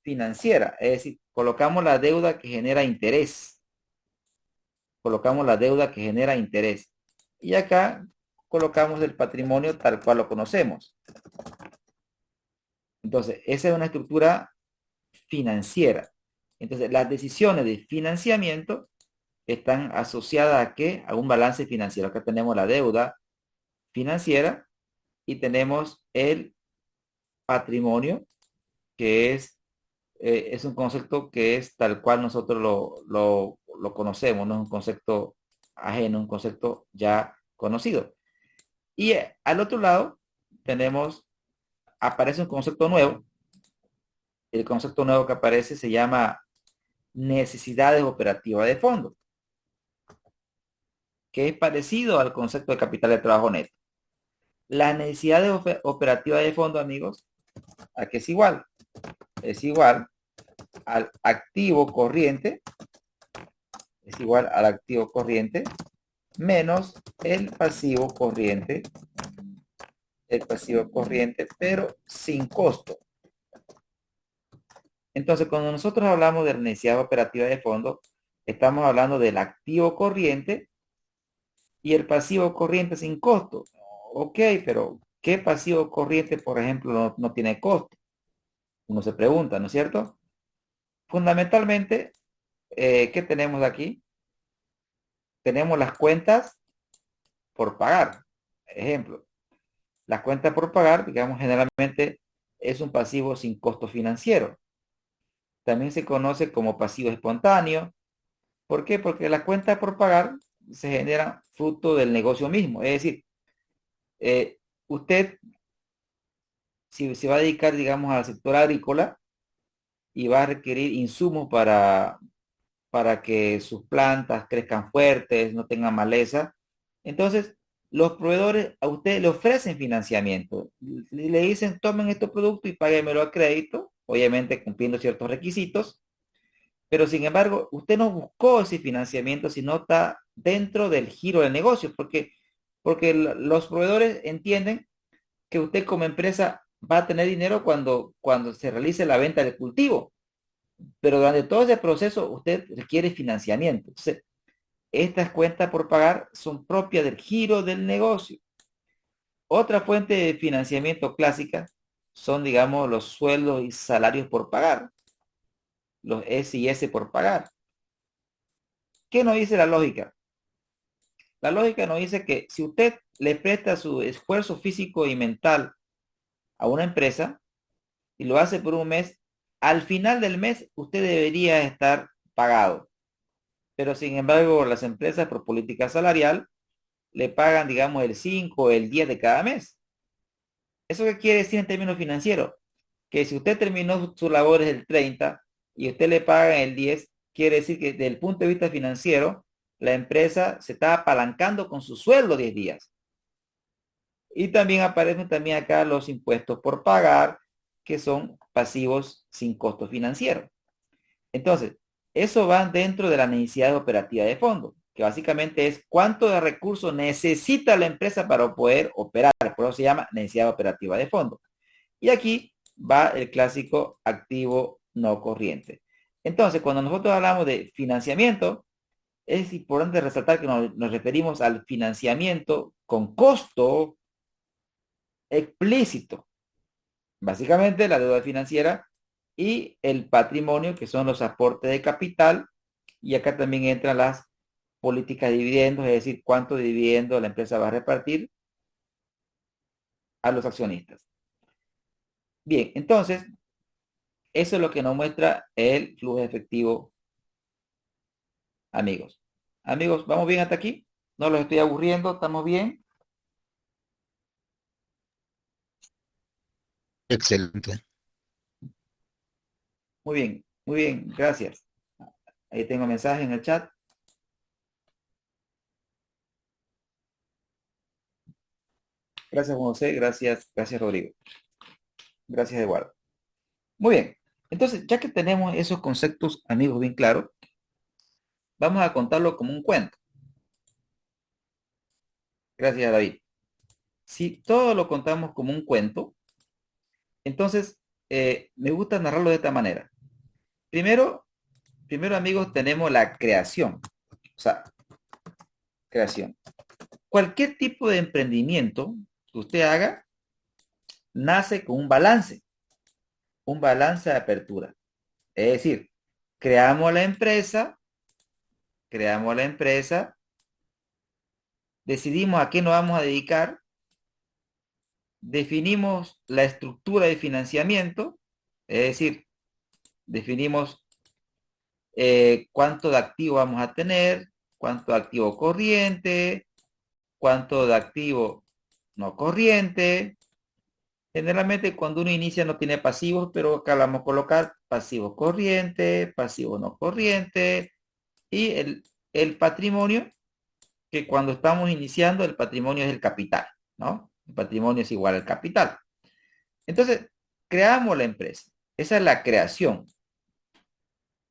financiera, es decir, colocamos la deuda que genera interés. Colocamos la deuda que genera interés. Y acá colocamos el patrimonio tal cual lo conocemos. Entonces, esa es una estructura financiera. Entonces, las decisiones de financiamiento están asociadas a qué? A un balance financiero. Acá tenemos la deuda financiera y tenemos el patrimonio, que es un concepto que es tal cual nosotros lo conocemos, no es un concepto ajeno, un concepto ya conocido. Y al otro lado tenemos, aparece un concepto nuevo. El concepto nuevo que aparece se llama necesidades operativas de fondo, que es parecido al concepto de capital de trabajo neto. Las necesidades operativas de fondo, amigos, aquí es igual al activo corriente, es igual al activo corriente menos el pasivo corriente, pero sin costo. Entonces, cuando nosotros hablamos de necesidad operativa de fondo, estamos hablando del activo corriente y el pasivo corriente sin costo. Ok, pero ¿qué pasivo corriente, por ejemplo, no tiene costo? Uno se pregunta, ¿no es cierto? Fundamentalmente, ¿qué tenemos aquí? Tenemos las cuentas por pagar. Ejemplo, las cuentas por pagar, digamos, generalmente es un pasivo sin costo financiero. También se conoce como pasivo espontáneo. ¿Por qué? Porque las cuentas por pagar se generan fruto del negocio mismo. Es decir, usted, si se va a dedicar, digamos, al sector agrícola y va a requerir insumos para que sus plantas crezcan fuertes, no tengan maleza, entonces los proveedores a usted le ofrecen financiamiento. Le dicen, tomen este producto y páguemelo a crédito, obviamente cumpliendo ciertos requisitos, pero sin embargo, usted no buscó ese financiamiento, sino está dentro del giro del negocio, porque los proveedores entienden que usted como empresa va a tener dinero cuando se realice la venta del cultivo, pero durante todo ese proceso usted requiere financiamiento. Entonces, estas cuentas por pagar son propias del giro del negocio. Otra fuente de financiamiento clásica son, digamos, los sueldos y salarios por pagar, los S por pagar. ¿Qué nos dice la lógica? La lógica nos dice que si usted le presta su esfuerzo físico y mental a una empresa y lo hace por un mes, al final del mes usted debería estar pagado. Pero sin embargo, las empresas por política salarial le pagan, digamos, el 5 o el 10 de cada mes. ¿Eso qué quiere decir en términos financieros? Que si usted terminó sus labores el 30 y usted le paga el 10, quiere decir que desde el punto de vista financiero, la empresa se está apalancando con su sueldo 10 días. Y también aparecen también acá los impuestos por pagar, que son pasivos sin costo financiero. Entonces, eso va dentro de la necesidad operativa de fondo, que básicamente es cuánto de recursos necesita la empresa para poder operar. Por eso se llama necesidad operativa de fondo. Y aquí va el clásico activo no corriente. Entonces, cuando nosotros hablamos de financiamiento, es importante resaltar que nos referimos al financiamiento con costo explícito. Básicamente la deuda financiera y el patrimonio, que son los aportes de capital. Y acá también entran las políticas de dividendos, es decir, cuánto dividendo la empresa va a repartir a los accionistas. Bien, entonces, eso es lo que nos muestra el flujo efectivo, amigos. Amigos, ¿vamos bien hasta aquí? No los estoy aburriendo, ¿estamos bien? Excelente. Muy bien, gracias. Ahí tengo mensaje en el chat. Gracias, Juan José, gracias, Rodrigo. Gracias, Eduardo. Muy bien. Entonces, ya que tenemos esos conceptos, amigos, bien claros, vamos a contarlo como un cuento. Gracias, David. Si todo lo contamos como un cuento, entonces me gusta narrarlo de esta manera. Primero, amigos, tenemos la creación. O sea, creación. Cualquier tipo de emprendimiento que usted haga nace con un balance de apertura. Es decir, creamos la empresa, decidimos a qué nos vamos a dedicar, definimos la estructura de financiamiento, es decir, definimos cuánto de activo vamos a tener, cuánto de activo corriente, cuánto de activo no corriente. Generalmente cuando uno inicia no tiene pasivos, pero acá vamos a colocar pasivo corriente, pasivo no corriente y el patrimonio, que cuando estamos iniciando el patrimonio es el capital, ¿no? El patrimonio es igual al capital. Entonces, creamos la empresa. Esa es la creación.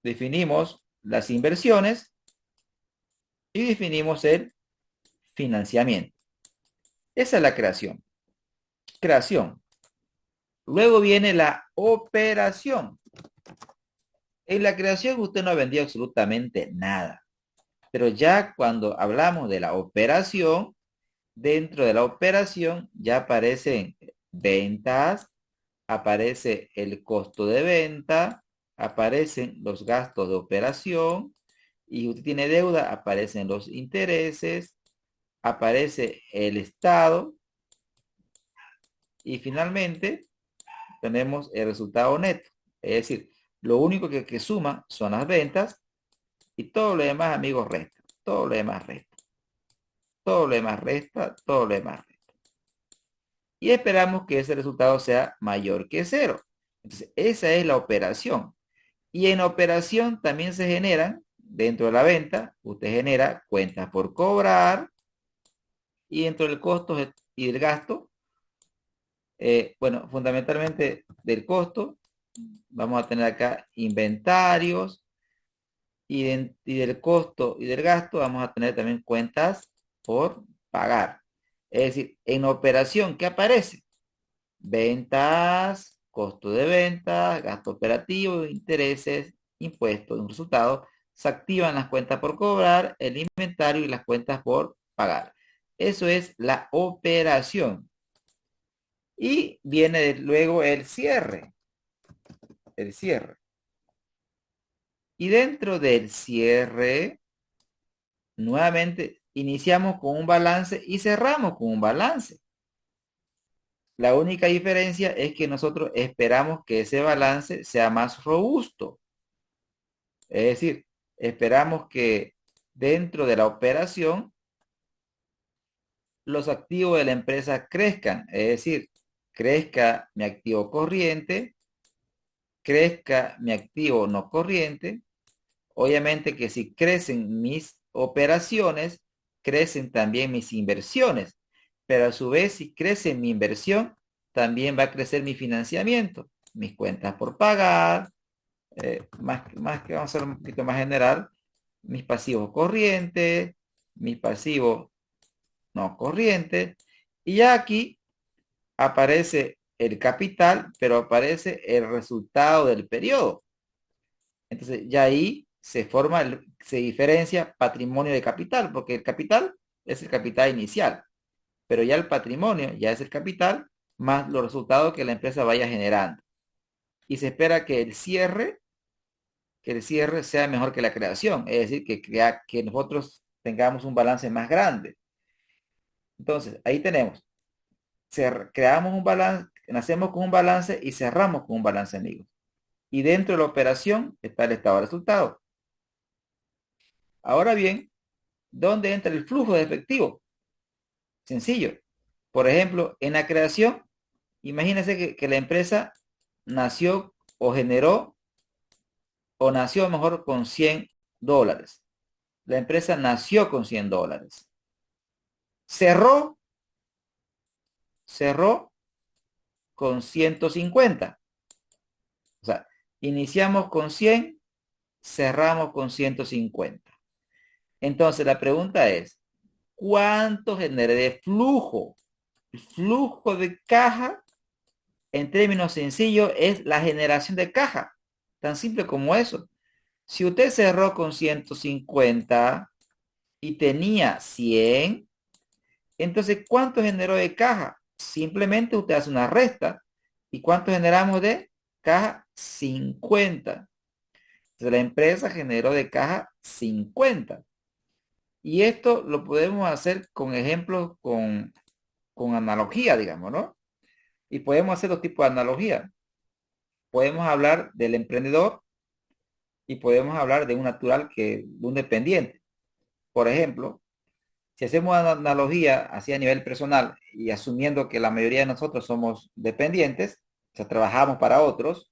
Definimos las inversiones y definimos el financiamiento. Esa es la creación. Creación. Luego viene la operación. En la creación usted no vendió absolutamente nada. Pero ya cuando hablamos de la operación, dentro de la operación ya aparecen ventas, aparece el costo de venta, aparecen los gastos de operación y usted tiene deuda, aparecen los intereses, aparece el estado y finalmente tenemos el resultado neto. Es decir, lo único que suma son las ventas y todo lo demás, amigos, resta. Todo lo demás resta. Todo lo demás resta. Todo lo demás resta. Y esperamos que ese resultado sea mayor que cero. Entonces, esa es la operación. Y en operación también se generan, dentro de la venta, usted genera cuentas por cobrar, Y dentro del costo y del gasto, bueno, fundamentalmente del costo, vamos a tener acá inventarios y del costo y del gasto vamos a tener también cuentas por pagar. Es decir, en operación, ¿qué aparece? Ventas, costo de ventas, gasto operativo, intereses, impuestos. Un resultado, se activan las cuentas por cobrar, el inventario y las cuentas por pagar. Eso es la operación. Y viene luego el cierre. El cierre. Y dentro del cierre, nuevamente iniciamos con un balance y cerramos con un balance. La única diferencia es que nosotros esperamos que ese balance sea más robusto. Es decir, esperamos que dentro de la operación los activos de la empresa crezcan. Es decir, crezca mi activo corriente, crezca mi activo no corriente. Obviamente que si crecen mis operaciones, crecen también mis inversiones. Pero a su vez, si crece mi inversión, también va a crecer mi financiamiento, mis cuentas por pagar, más que vamos a ser un poquito más general, mis pasivos corrientes, mis pasivos no corrientes. Y ya aquí aparece el capital, pero aparece el resultado del periodo. Entonces ya ahí se forma, se diferencia patrimonio de capital, porque el capital es el capital inicial, pero ya el patrimonio ya es el capital más los resultados que la empresa vaya generando. Y se espera que el cierre sea mejor que la creación, es decir, que nosotros tengamos un balance más grande. Entonces, ahí tenemos, creamos un balance, nacemos con un balance y cerramos con un balance, amigos. Y dentro de la operación está el estado de resultado. Ahora bien, ¿dónde entra el flujo de efectivo? Sencillo. Por ejemplo, en la creación, imagínense que la empresa nació o generó o nació mejor con $100. La empresa nació con $100. Cerró, cerró con 150. O sea, iniciamos con 100, cerramos con 150. Entonces la pregunta es, ¿cuánto generé de flujo? El flujo de caja, en términos sencillos, es la generación de caja. Tan simple como eso. Si usted cerró con 150 y tenía 100, entonces, ¿cuánto generó de caja? Simplemente usted hace una resta. ¿Y cuánto generamos de caja? 50. Entonces, la empresa generó de caja 50. Y esto lo podemos hacer con ejemplos, con analogía, digamos, ¿no? Y podemos hacer dos tipos de analogía. Podemos hablar del emprendedor y podemos hablar de un natural de un dependiente. Por ejemplo, si hacemos una analogía así a nivel personal y asumiendo que la mayoría de nosotros somos dependientes, o sea, trabajamos para otros,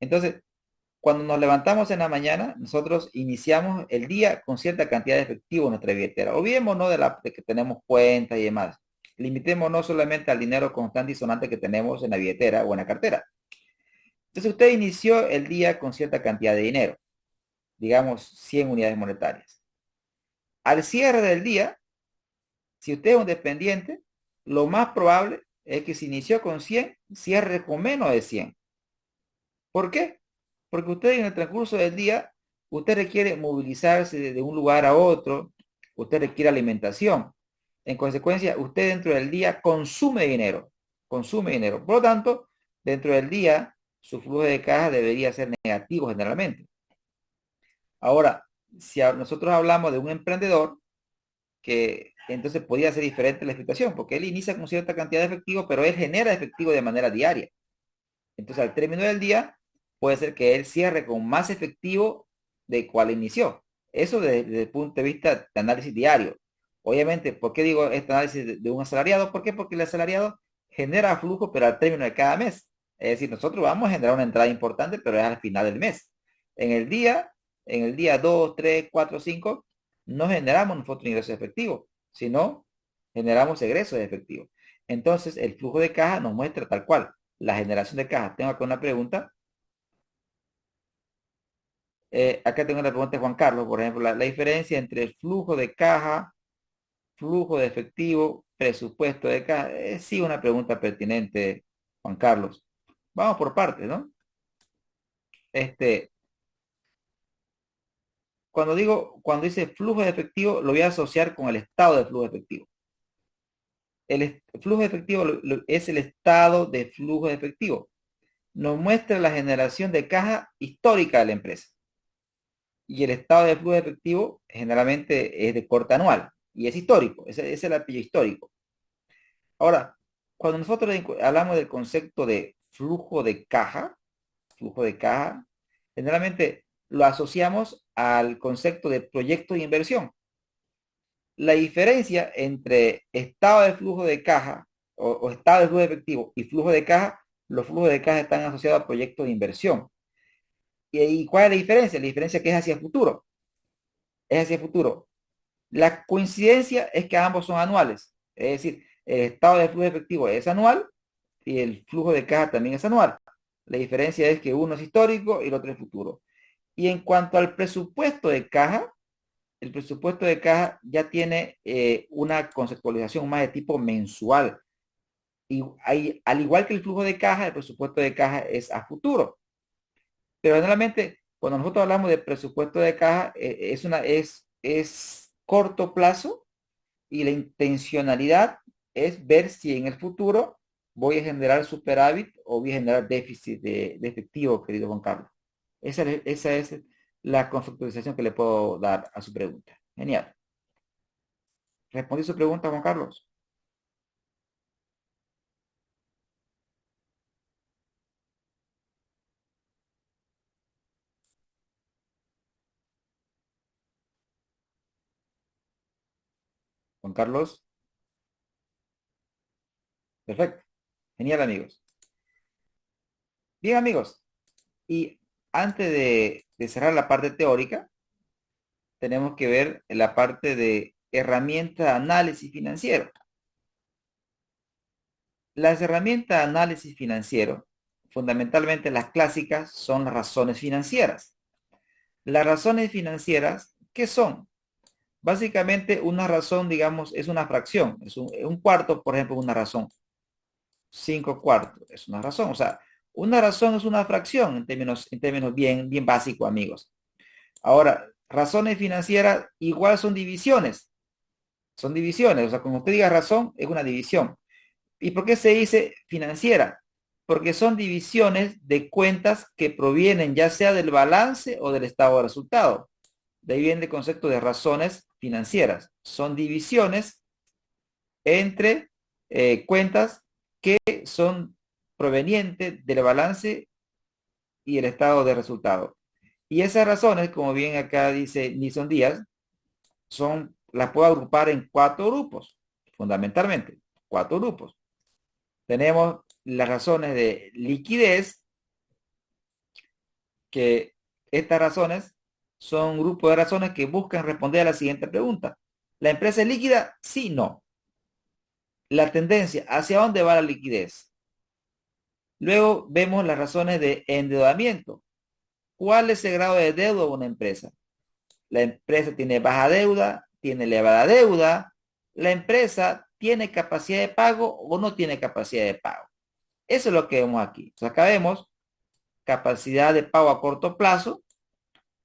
entonces, cuando nos levantamos en la mañana, nosotros iniciamos el día con cierta cantidad de efectivo en nuestra billetera. Olvidémonos de que tenemos cuentas y demás. Limitémonos solamente al dinero constante y sonante que tenemos en la billetera o en la cartera. Entonces, usted inició el día con cierta cantidad de dinero, digamos 100 unidades monetarias. Al cierre del día, si usted es un dependiente, lo más probable es que si inició con 100, cierre con menos de 100. ¿Por qué? Porque usted en el transcurso del día, usted requiere movilizarse de un lugar a otro, usted requiere alimentación. En consecuencia, usted dentro del día consume dinero, consume dinero. Por lo tanto, dentro del día, su flujo de caja debería ser negativo generalmente. Ahora, si nosotros hablamos de un emprendedor, que entonces podría ser diferente la explicación, porque él inicia con cierta cantidad de efectivo, pero él genera efectivo de manera diaria. Entonces, al término del día, puede ser que él cierre con más efectivo de cual inició. Eso desde el punto de vista de análisis diario. Obviamente, ¿por qué digo este análisis de un asalariado? ¿Por qué? Porque el asalariado genera flujo, pero al término de cada mes. Es decir, nosotros vamos a generar una entrada importante, pero es al final del mes. En el día, en el día 2, 3, 4, 5, no generamos nosotros ingresos efectivos, sino generamos egresos de efectivo. Entonces, el flujo de caja nos muestra tal cual la generación de caja. Tengo acá una pregunta. Acá tengo una pregunta de Juan Carlos, por ejemplo, la diferencia entre el flujo de caja, flujo de efectivo, presupuesto de caja. Sí, una pregunta pertinente, Juan Carlos. Vamos por partes, ¿no? Este, cuando dice flujo de efectivo, lo voy a asociar con el estado de flujo de efectivo. Flujo de efectivo es el estado de flujo de efectivo. Nos muestra la generación de caja histórica de la empresa. Y el estado de flujo de efectivo generalmente es de corte anual y es histórico, ese es el apellido histórico. Ahora, cuando nosotros hablamos del concepto de flujo de caja, generalmente lo asociamos al concepto de proyecto de inversión. La diferencia entre estado de flujo de caja o estado de flujo de efectivo y flujo de caja, los flujos de caja están asociados a proyectos de inversión. ¿Y cuál es la diferencia? La diferencia que es hacia el futuro. Es hacia el futuro. La coincidencia es que ambos son anuales. Es decir, el estado de flujo efectivo es anual y el flujo de caja también es anual. La diferencia es que uno es histórico y el otro es futuro. Y en cuanto al presupuesto de caja, el presupuesto de caja ya tiene una conceptualización más de tipo mensual. Y al igual que el flujo de caja, el presupuesto de caja es a futuro. Pero generalmente, cuando nosotros hablamos de presupuesto de caja, es corto plazo y la intencionalidad es ver si en el futuro voy a generar superávit o voy a generar déficit de efectivo, querido Juan Carlos. Esa es la conceptualización que le puedo dar a su pregunta. Genial. ¿Respondí su pregunta, Juan Carlos? Juan Carlos. Perfecto. Genial, amigos. Bien, amigos. Y antes de cerrar la parte teórica, tenemos que ver la parte de herramienta de análisis financiero. Las herramientas de análisis financiero, fundamentalmente las clásicas, son las razones financieras. Las razones financieras, ¿qué son? Básicamente una razón, digamos, es una fracción. Es un cuarto, por ejemplo, una razón. 5 cuartos es una razón. O sea, una razón es una fracción en términos bien básicos, amigos. Ahora, razones financieras igual son divisiones. Son divisiones. O sea, como usted diga razón, es una división. ¿Y por qué se dice financiera? Porque son divisiones de cuentas que provienen ya sea del balance o del estado de resultado. De ahí viene el concepto de razones financieras. Son divisiones entre cuentas que son provenientes del balance y el estado de resultado. Y esas razones, como bien acá dice Nison Díaz, las puedo agrupar en 4 grupos, fundamentalmente, 4 grupos. Tenemos las razones de liquidez, que estas razones son un grupo de razones que buscan responder a la siguiente pregunta. ¿La empresa es líquida? Sí, no. La tendencia, ¿hacia dónde va la liquidez? Luego vemos las razones de endeudamiento. ¿Cuál es el grado de deuda de una empresa? La empresa tiene baja deuda, tiene elevada deuda. La empresa tiene capacidad de pago o no tiene capacidad de pago. Eso es lo que vemos aquí. Entonces acá vemos capacidad de pago a corto plazo.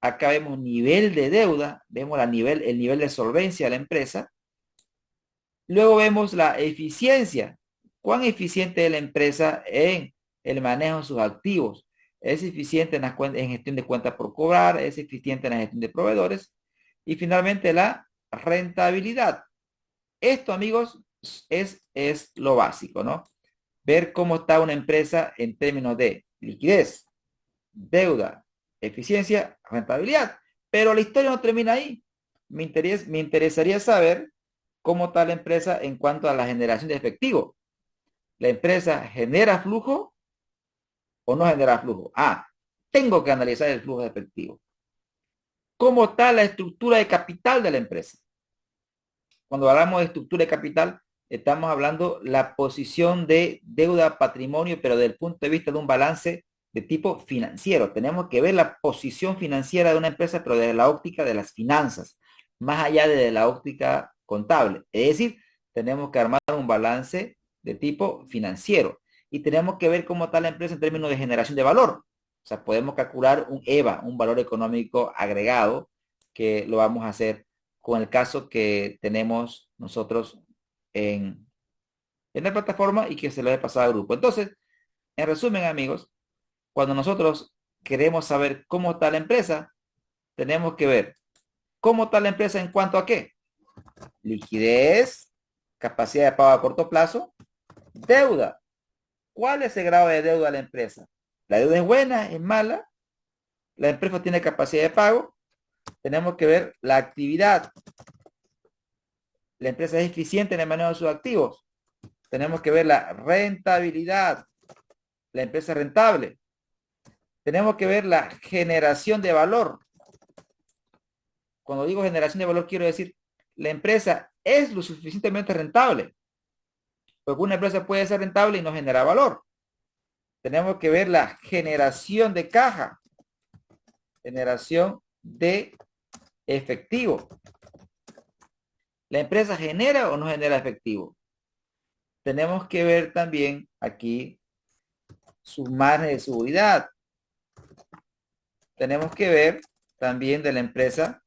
Acá vemos nivel de deuda, vemos el nivel de solvencia de la empresa. Luego vemos la eficiencia. ¿Cuán eficiente es la empresa en el manejo de sus activos? ¿Es eficiente en gestión de cuentas por cobrar? ¿Es eficiente en la gestión de proveedores? Y finalmente la rentabilidad. Esto, amigos, es lo básico, ¿no? Ver cómo está una empresa en términos de liquidez, deuda, eficiencia, rentabilidad. Pero la historia no termina ahí. Me interesaría saber cómo está la empresa en cuanto a la generación de efectivo. ¿La empresa genera flujo o no genera flujo? Tengo que analizar el flujo de efectivo. ¿Cómo está la estructura de capital de la empresa? cuando hablamos de estructura de capital, estamos hablando la posición de deuda patrimonio, pero desde el punto de vista de un balance de tipo financiero. Tenemos que ver la posición financiera de una empresa, pero desde la óptica de las finanzas, más allá de la óptica contable. Es decir, tenemos que armar un balance de tipo financiero y tenemos que ver cómo está la empresa en términos de generación de valor. O sea, podemos calcular un EVA, un valor económico agregado, que lo vamos a hacer con el caso que tenemos nosotros en, en la plataforma y que se lo he pasado al grupo. Entonces, en resumen, amigos, cuando nosotros queremos saber cómo está la empresa, tenemos que ver cómo está la empresa en cuanto a qué. Liquidez, capacidad de pago a corto plazo, deuda. ¿Cuál es el grado de deuda de la empresa? ¿La deuda es buena, es mala? ¿La empresa tiene capacidad de pago? Tenemos que ver la actividad. ¿La empresa es eficiente en el manejo de sus activos? Tenemos que ver la rentabilidad. ¿La empresa es rentable? Tenemos que ver la generación de valor. Cuando digo generación de valor, quiero decir, la empresa es lo suficientemente rentable. Porque una empresa puede ser rentable y no genera valor. Tenemos que ver la generación de caja. Generación de efectivo. ¿La empresa genera o no genera efectivo? Tenemos que ver también aquí sus márgenes de seguridad. Tenemos que ver también de la empresa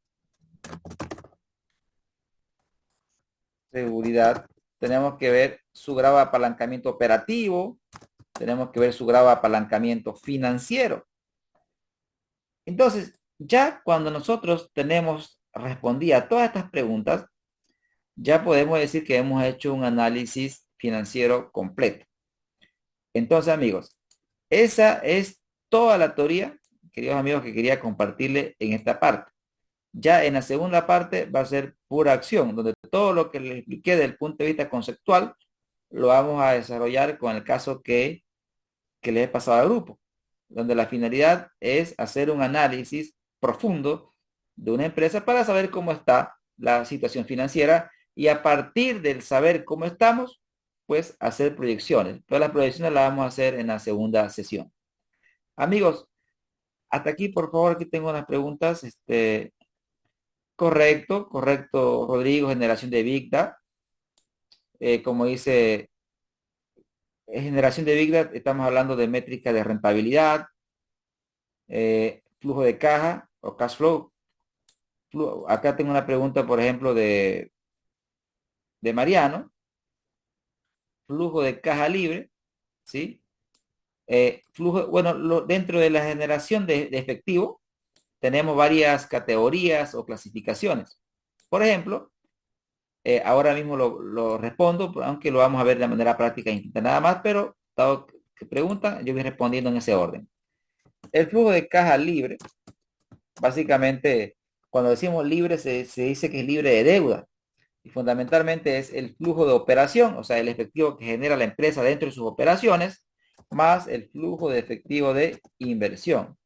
seguridad. Tenemos que ver su grado de apalancamiento operativo. Tenemos que ver su grado de apalancamiento financiero. Entonces, ya cuando nosotros tenemos respondida a todas estas preguntas, ya podemos decir que hemos hecho un análisis financiero completo. Entonces, amigos, esa es toda la teoría, queridos amigos, que quería compartirles en esta parte. Ya en la segunda parte va a ser pura acción, donde todo lo que les expliqué desde el punto de vista conceptual lo vamos a desarrollar con el caso que les he pasado al grupo, donde la finalidad es hacer un análisis profundo de una empresa para saber cómo está la situación financiera y a partir del saber cómo estamos, pues hacer proyecciones. Todas las proyecciones las vamos a hacer en la segunda sesión. Amigos, hasta aquí, por favor, aquí tengo unas preguntas. Correcto, correcto, Rodrigo, generación de Big Data. Como dice, generación de Big Data, estamos hablando de métrica de rentabilidad, flujo de caja o cash flow. Acá tengo una pregunta, por ejemplo, de Mariano. Flujo de caja libre, ¿sí? Flujo, bueno, dentro de la generación de efectivo, tenemos varias categorías o clasificaciones. Por ejemplo, ahora mismo lo respondo, aunque lo vamos a ver de manera práctica distinta nada más, pero dado que preguntan, yo voy respondiendo en ese orden. El flujo de caja libre, básicamente, cuando decimos libre, se dice que es libre de deuda. Y fundamentalmente es el flujo de operación, o sea, el efectivo que genera la empresa dentro de sus operaciones, más el flujo de efectivo de inversión.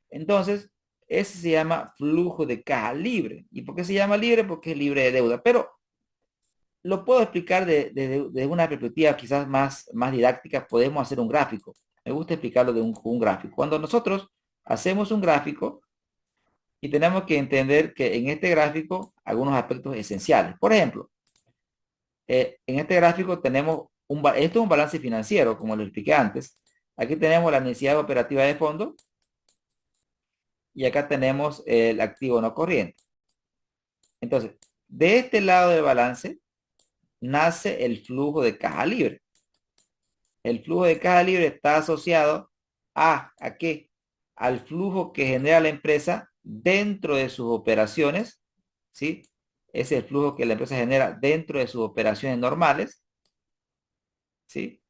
Entonces, ese se llama flujo de caja libre. ¿Y por qué se llama libre? Porque es libre de deuda. Pero lo puedo explicar de una perspectiva quizás más didáctica. Podemos hacer un gráfico. Me gusta explicarlo de un gráfico. Cuando nosotros hacemos un gráfico y tenemos que entender que en este gráfico algunos aspectos esenciales. Por ejemplo, en este gráfico tenemos esto es un balance financiero, como lo expliqué antes. Aquí tenemos la necesidad operativa de fondo y acá tenemos el activo no corriente. Entonces, de este lado del balance nace el flujo de caja libre. El flujo de caja libre está asociado ¿a qué? Al flujo que genera la empresa dentro de sus operaciones, ¿sí? Es el flujo que la empresa genera dentro de sus operaciones normales, ¿sí?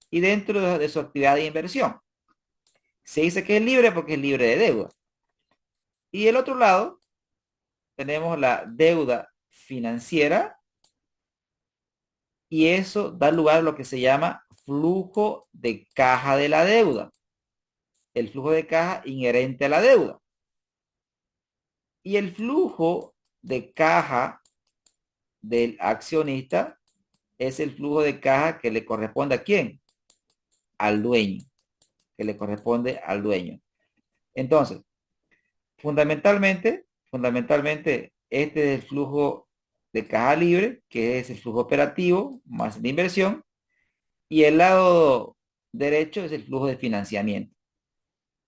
Y dentro de su actividad de inversión. Se dice que es libre porque es libre de deuda. Y el otro lado, tenemos la deuda financiera y eso da lugar a lo que se llama flujo de caja de la deuda. El flujo de caja inherente a la deuda. Y el flujo de caja del accionista es el flujo de caja que le corresponde ¿a quién? Al dueño, que le corresponde al dueño. Entonces, fundamentalmente, este es el flujo de caja libre, que es el flujo operativo más la inversión, y el lado derecho es el flujo de financiamiento,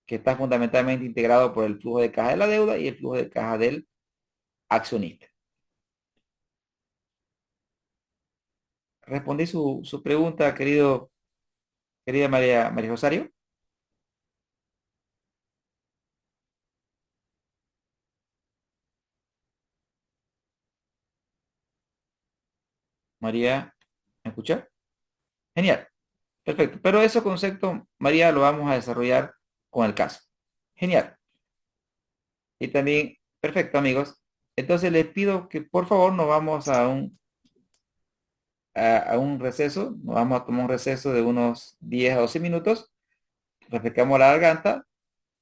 que está fundamentalmente integrado por el flujo de caja de la deuda y el flujo de caja del accionista. ¿Respondí su pregunta, querida María Rosario? María, ¿me escucha? Genial, perfecto. Pero ese concepto, María, lo vamos a desarrollar con el caso. Genial. Y también, perfecto, amigos. Entonces les pido que por favor nos vamos a un receso, nos vamos a tomar un receso de unos 10 a 12 minutos, refrescamos la garganta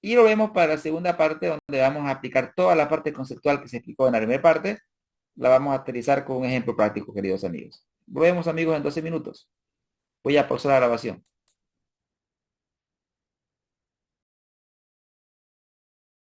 y lo vemos para la segunda parte donde vamos a aplicar toda la parte conceptual que se explicó en la primera parte, la vamos a aterrizar con un ejemplo práctico, queridos amigos. Volvemos amigos en 12 minutos. Voy a pausar la grabación.